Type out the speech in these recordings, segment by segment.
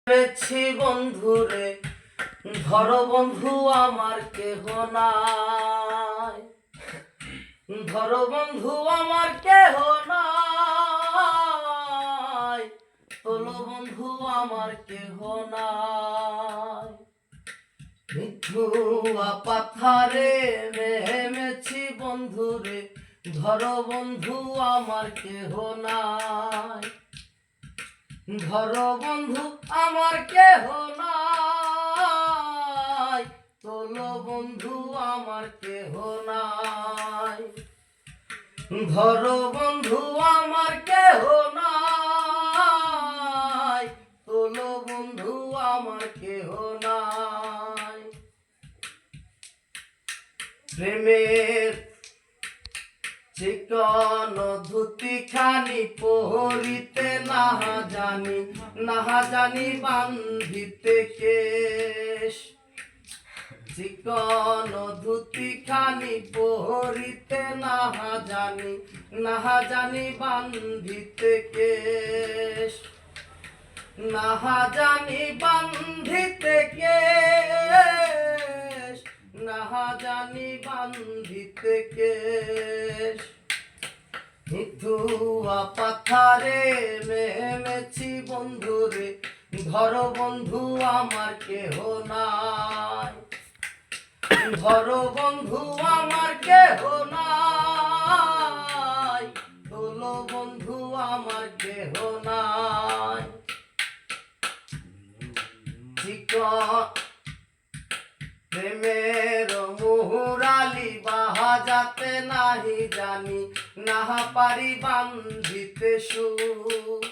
পেয়েছি বন্ধুরে, ধরো বন্ধু আমার কেহ নাই। ধরো বন্ধু আমার কেহ নাই, তোলো বন্ধু আমার কেহ নাই। মিঠুয়া পাথারে নেমেছি বন্ধুরে, ধরো বন্ধু আমার কেহ নাই। ধরো বন্ধু আমার কেহ নাই, তোলো বন্ধু আমার কেহ নাই। ধরো বন্ধু আমার কেহ নাই, তোলো বন্ধু আমার কেহ নাই। প্রেমের চিকন ধুতি খানি পহরিতে নাহা জানি বান্ধিতে কেশ। চিকন ধুতি খানি পহরিতে নাহা জানি বান্ধিতে কেশ। নাহা জানি বান্ধিতে কেশ, নাহা জানি বান্ধিতে কেশ। মিঠুয়া পাথারে নেমেছি বন্ধুরে, ধরো বন্ধু আমার কেহ নাই। ধরো বন্ধু আমার কেহ নাই, তোলো বন্ধু আমার কেহ নাই। প্রেমের মুহুরালি বাজাতে নাহি জানি, নাহা পারি বান্ধিতে সুর।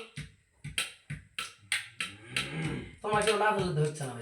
তোমার কেউ না বলতে হচ্ছে না।